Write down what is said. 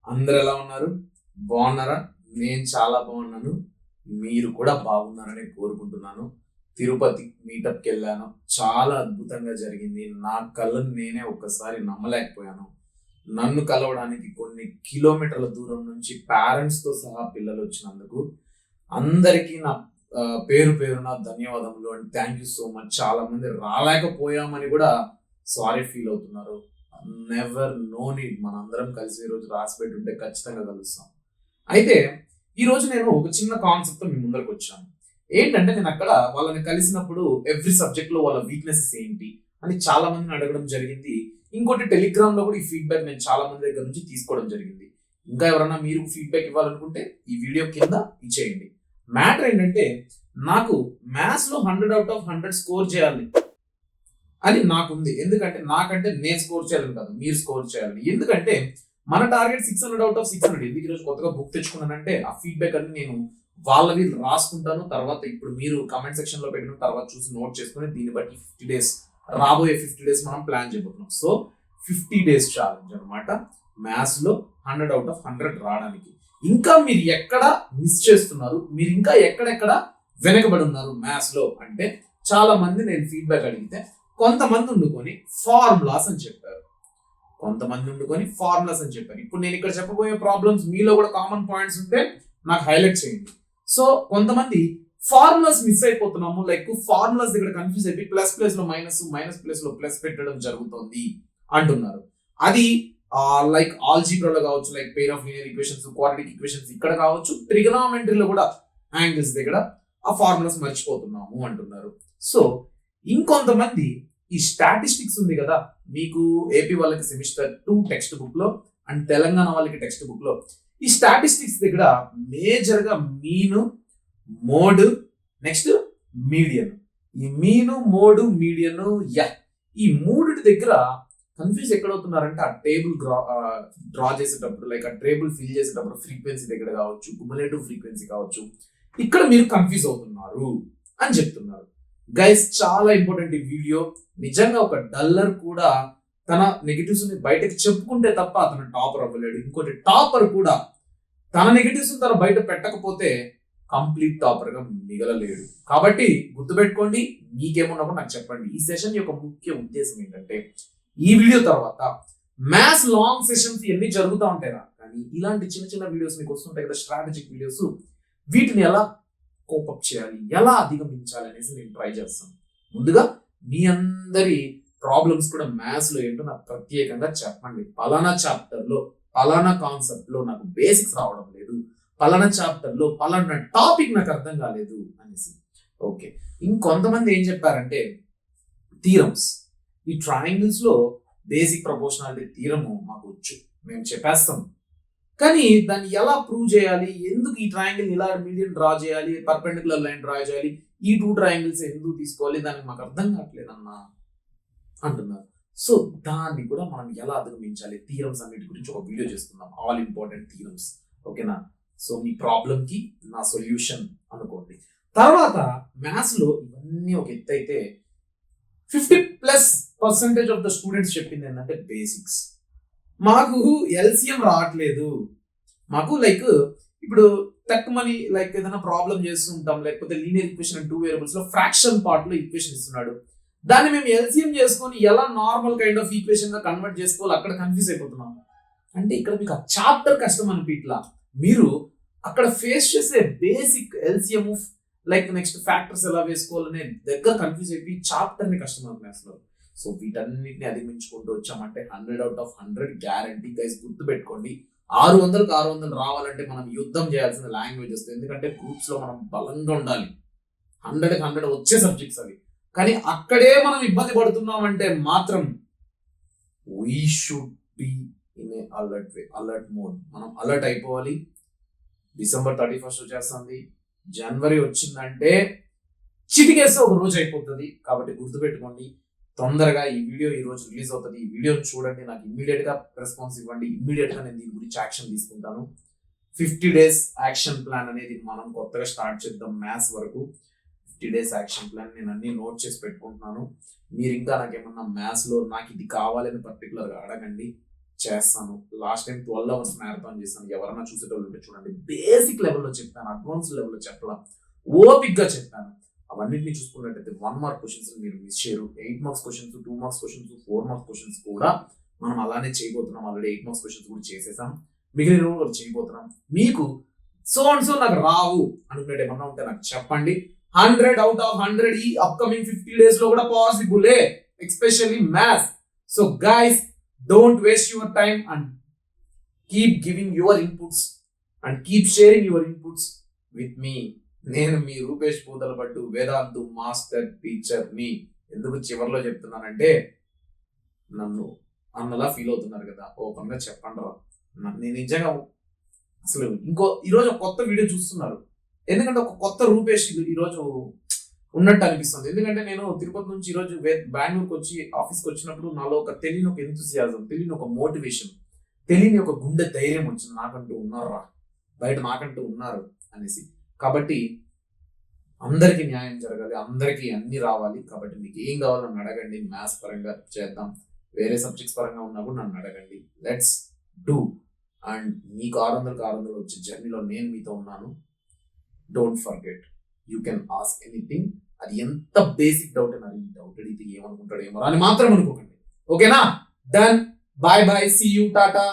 అందరు ఎలా ఉన్నారు? బాగున్నారా? నేను చాలా బాగున్నాను. మీరు కూడా బాగున్నారని కోరుకుంటున్నాను. తిరుపతి మీటప్కి వెళ్ళాను. చాలా అద్భుతంగా జరిగింది. నా కళ్ళను నేనే ఒక్కసారి నమ్మలేకపోయాను. నన్ను కలవడానికి కొన్ని కిలోమీటర్ల దూరం నుంచి పేరెంట్స్ తో సహా పిల్లలు వచ్చినందుకు అందరికీ నా పేరు పేరున ధన్యవాదములు and thank you so much. చాలా మంది రాలేకపోయామని కూడా సారీ ఫీల్ అవుతున్నారు. నెవర్ నో నీడ్, మనందరం కలిసి ఈ రోజు రాసి పెట్టి ఉంటే ఖచ్చితంగా కలుస్తాం. అయితే ఈ రోజు నేను ఒక చిన్న కాన్సెప్ట్ తో మీ ముందరకు వచ్చాను. ఏంటంటే నేను అక్కడ వాళ్ళని కలిసినప్పుడు ఎవ్రీ సబ్జెక్ట్ లో వాళ్ళ వీక్నెసెస్ ఏంటి అని చాలా మందిని అడగడం జరిగింది. ఇంకోటి టెలిగ్రామ్ లో కూడా ఈ ఫీడ్బ్యాక్ నేను చాలా మంది దగ్గర నుంచి తీసుకోవడం జరిగింది. ఇంకా ఎవరైనా మీరు ఫీడ్బ్యాక్ ఇవ్వాలనుకుంటే ఈ వీడియో కింద ఇచ్చేయండి. మ్యాటర్ ఏంటంటే నాకు మ్యాథ్స్ లో 100/100 స్కోర్ చేయాలి అని నాకుంది. ఎందుకంటే నాకంటే నేను స్కోర్ చేయాలని కాదు, మీరు స్కోర్ చేయాలని. ఎందుకంటే మన టార్గెట్ 600/600. ఎందుకు ఈరోజు కొత్తగా బుక్ తెచ్చుకున్నానంటే ఆ ఫీడ్బ్యాక్ అన్ని నేను వాళ్ళవి రాసుకుంటాను. తర్వాత ఇప్పుడు మీరు కమెంట్ సెక్షన్ లో పెట్టిన తర్వాత చూసి నోట్ చేసుకుని దీన్ని బట్టి 50 డేస్, రాబోయే 50 డేస్ మనం ప్లాన్ చేయబోతున్నాం. సో 50 డేస్ ఛాలెంజ్ అనమాట మ్యాథ్స్ లో 100/100 రావడానికి. ఇంకా మీరు ఎక్కడ మిస్ చేస్తున్నారు, మీరు ఇంకా ఎక్కడెక్కడ వెనకబడి ఉన్నారు మ్యాథ్స్ లో అంటే, చాలా మంది నేను ఫీడ్బ్యాక్ అడిగితే కొంతమంది ఉండుకొని ఫార్ములాస్ అని చెప్పారు. ఇప్పుడు నేను ఇక్కడ చెప్పబోయే ప్రాబ్లమ్స్ మీలో కూడా కామన్ పాయింట్స్ ఉంటే నాకు హైలైట్ చేయండి. సో కొంతమంది ఫార్ములాస్ మిస్ అయిపోతున్నాము, లైక్ ఫార్ములాస్ దగ్గర కన్ఫ్యూజ్ అయిపోయి ప్లస్ ప్లేస్ లో మైనస్, మైనస్ ప్లేస్ లో ప్లస్ పెట్టడం జరుగుతుంది అంటున్నారు. అది లైక్ ఆల్జీబ్రాలో కావచ్చు, like pair of linear equations, quadratic equations ఇక్కడ కావచ్చు, ట్రిగనామెట్రీలో కూడా యాంగిల్స్ దగ్గర ఆ ఫార్ములాస్ మర్చిపోతున్నాము అంటున్నారు. సో ఇంకొంతమంది ఈ స్టాటిస్టిక్స్ ఉంది కదా, మీకు ఏపీ వాళ్ళకి సెమిస్టర్ 2 టెక్స్ట్ బుక్ లో అండ్ తెలంగాణ వాళ్ళకి టెక్స్ట్ బుక్ లో ఈ స్టాటిస్టిక్స్ దగ్గర మేజర్ గా మీను, మోడ్, నెక్స్ట్ మీడియన్. ఈ మీను, మోడ్, మీడియన్, ఈ మూడిటి దగ్గర కన్ఫ్యూజ్ ఎక్కడవుతున్నారంటే ఆ టేబుల్ డ్రా చేసేటప్పుడు, లైక్ ఆ టేబుల్ ఫిల్ చేసేటప్పుడు ఫ్రీక్వెన్సీ దగ్గర కావచ్చు, కుములేటివ్ ఫ్రీక్వెన్సీ కావచ్చు, ఇక్కడ మీరు కన్ఫ్యూజ్ అవుతున్నారు అని చెప్తున్నారు. గైస్ చాలా ఇంపార్టెంట్ ఈ వీడియో. నిజంగా ఒక డల్లర్ కూడా తన నెగిటివ్స్ ని బయటకు చెప్పుకుంటే తప్ప అతను టాపర్ అవ్వలేడు. ఇంకోటి టాపర్ కూడా తన నెగిటివ్స్ తన బయట పెట్టకపోతే కంప్లీట్ టాపర్ గా మిగలలేడు. కాబట్టి గుర్తుపెట్టుకోండి, మీకేమన్నా కూడా నాకు చెప్పండి. ఈ సెషన్ యొక్క ముఖ్య ఉద్దేశం ఏంటంటే, ఈ వీడియో తర్వాత మ్యాథ్స్ లాంగ్ సెషన్స్ ఎన్ని జరుగుతూ ఉంటాయిరా, కానీ ఇలాంటి చిన్న చిన్న వీడియోస్ మీకు వస్తుంటాయి కదా, స్ట్రాటజిక్ వీడియోస్, వీటిని ఎలా కోపప్ చేయాలి, ఎలా అధిగమించాలి అనేసి నేను ట్రై చేస్తాను. ముందుగా మీ అందరి ప్రాబ్లమ్స్ కూడా మ్యాథ్స్ లో ఏంటో నాకు ప్రత్యేకంగా చెప్పండి. పలానా చాప్టర్ లో పలానా కాన్సెప్ట్ లో నాకు బేసిక్స్ రావడం లేదు, పలానా చాప్టర్ లో పలానా టాపిక్ నాకు అర్థం కాలేదు అనేసి. ఓకే, ఇంకొంతమంది ఏం చెప్పారంటే థీరమ్స్, ఈ ట్రయాంగిల్స్ లో బేసిక్ ప్రపోర్షనాలిటీ థీరము మాకు వచ్చు, మేము చెప్పేస్తాం, కానీ దాన్ని ఎలా ప్రూవ్ చేయాలి, ఎందుకు ఈ ట్రయాంగిల్ ఇలా మీడియన్ డ్రా చేయాలి, పర్పెండిక్యులర్ లైన్ డ్రా చేయాలి, ఈ 2 ట్రయాంగిల్స్ ఎందుకు తీసుకోవాలి, దానికి మాకు అర్థం కావట్లేదన్నా అంటున్నారు. సో దాన్ని కూడా మనం ఎలా అధిగమించాలి, థీరమ్స్ అన్నిటి గురించి ఒక వీడియో చేసుకుందాం, ఆల్ ఇంపార్టెంట్ థీరమ్స్. ఓకేనా? సో మీ ప్రాబ్లమ్ కి నా సొల్యూషన్ అనుకోండి. తర్వాత మ్యాథ్స్ లో ఇవన్నీ ఒక ఎత్తు అయితే 50+% ఆఫ్ ద స్టూడెంట్స్ చెప్పింది ఏంటంటే బేసిక్స్. మాకు ఎల్సిఎం రావట్లేదు, మాకు లైక్ ఇప్పుడు తక్కువని లైక్ ఏదైనా ప్రాబ్లం చేస్తుంటాం, లేకపోతే లీనియర్ ఈక్వేషన్ 2 వేరియబుల్స్ లో ఫ్రాక్షన్ పార్ట్ లో ఈక్వేషన్ ఇస్తున్నాడు, దాన్ని మేము ఎల్సిఎం చేసుకొని ఎలా నార్మల్ కైండ్ ఆఫ్ ఈక్వేషన్ గా కన్వర్ట్ చేసుకోవాలి, అక్కడ కన్ఫ్యూజ్ అయిపోతున్నాము. అంటే ఇక్కడ మీకు ఆ చాప్టర్ కష్టం అనిపిట్లా, మీరు అక్కడ ఫేస్ చేసే basic LCM like next factors ఎలా వేసుకోవాలనే దగ్గర కన్ఫ్యూజ్ అయిపోయి చాప్టర్ ని కష్టం అవుతుంది అసలు. సో వీటన్నిటిని అధిగమించుకుంటూ వచ్చామంటే 100/100 గ్యారంటీ. గైస్ గుర్తుపెట్టుకోండి, 600కి 600 రావాలంటే మనం యుద్ధం చేయాల్సిన లాంగ్వేజ్ వస్తుంది. ఎందుకంటే గ్రూప్స్ లో మనం బలంగా ఉండాలి. 100కి 100 వచ్చే సబ్జెక్ట్స్ అవి, కానీ అక్కడే మనం ఇబ్బంది పడుతున్నామంటే మాత్రం we should be in a alert mode. మనం అలర్ట్ అయిపోవాలి. December 31st వచ్చేస్తుంది, జనవరి వచ్చిందంటే చిటికేస్తే ఒక రోజు అయిపోతుంది. కాబట్టి గుర్తుపెట్టుకోండి, తొందరగా ఈ వీడియో ఈ రోజు రిలీజ్ అవుతుంది. ఈ వీడియోని చూడండి, నాకు ఇమ్మీడియట్ గా రెస్పాన్స్ ఇవ్వండి. ఇమ్మీడియట్ గా నేను దీని గురించి యాక్షన్ తీసుకుంటాను. 50 డేస్ యాక్షన్ ప్లాన్ అనేది మనం కొత్తగా స్టార్ట్ చేద్దాం. మ్యాథ్స్ వరకు 50 డేస్ యాక్షన్ ప్లాన్ నేను అన్ని నోట్ చేసి పెట్టుకుంటున్నాను. మీరు ఇంకా నాకేమన్నా మ్యాథ్స్ లో నాకు ఇది కావాలని పర్టికులర్ గా అడగండి, చేస్తాను. లాస్ట్ టైం 12 అవర్స్ మ్యారథాన్ చేశాను. ఎవరన్నా చూసేటోళ్ళు ఉంటే చూడండి. బేసిక్ లెవెల్లో చెప్పాను, అడ్వాన్స్ లెవెల్లో చెప్పడం, ఓపిక్గా చెప్పాను. అవన్నింటినీ చూసుకున్నట్టయితే 1 మార్క్ క్వశ్చన్స్ మీరు మిస్ చేయరు. 8 marks questions, 2 marks questions, 4 marks questions కూడా మనం అలానే చేయబోతున్నాం. ఆల్రెడీ 8 మార్క్స్ క్వశ్చన్స్ కూడా చేసేసాం, మిగిలిన కూడా చేయబోతున్నాం. మీకు సో అండ్ సో నాకు రావు అనుకునేది ఏమన్నా ఉంటే నాకు చెప్పండి. 100 అవుట్ ఆఫ్ 100 ఈ అప్కమింగ్ 50 days లో కూడా పాసిబులే, especially maths. So guys, don't waste your time and keep giving your inputs and keep sharing your inputs with me. నేను మీ రూపేష్ పూతలపట్టు, వేదాంతు మాస్టర్ టీచర్ ని. ఎందుకు చివరిలో చెప్తున్నానంటే, నన్ను అన్నలా ఫీల్ అవుతున్నారు కదా, ఓపెన్ గా చెప్పండి రా. నేను నిజంగా అసలు ఈరోజు ఒక కొత్త వీడియో చూస్తున్నారు, ఎందుకంటే ఒక కొత్త రూపేష్ ఈరోజు ఉన్నట్టు అనిపిస్తుంది. ఎందుకంటే నేను తిరుపతి నుంచి ఈరోజు బెంగళూరుకి వచ్చి ఆఫీస్కి వచ్చినప్పుడు నాలో ఒక తెలియని ఒక ఎంతూసియాజం, తెలియని ఒక మోటివేషన్, తెలియని ఒక గుండె ధైర్యం వచ్చింది. నాకంటూ ఉన్నారా బయట, నాకంటూ ఉన్నారు అనేసి. కాబట్టి అందరికీ న్యాయం జరగాలి, అందరికీ అన్ని రావాలి. కాబట్టి మీకు ఏం కావాలో నన్ను అడగండి, మ్యాథ్స్ పరంగా చేద్దాం, వేరే సబ్జెక్ట్స్ పరంగా ఉన్నా కూడా నన్ను అడగండి. Let's do. అండ్ మీకు 600 వచ్చే జర్నీలో నేను మీతో ఉన్నాను. Don't forget, you can ask anything. అది ఎంత బేసిక్ డౌట్ అయినా, డౌట్ అడిగితే ఏమనుకుంటాడో ఏమో అని మాత్రం అనుకోకండి. ఓకేనా? Done. Bye bye, see you, Tata.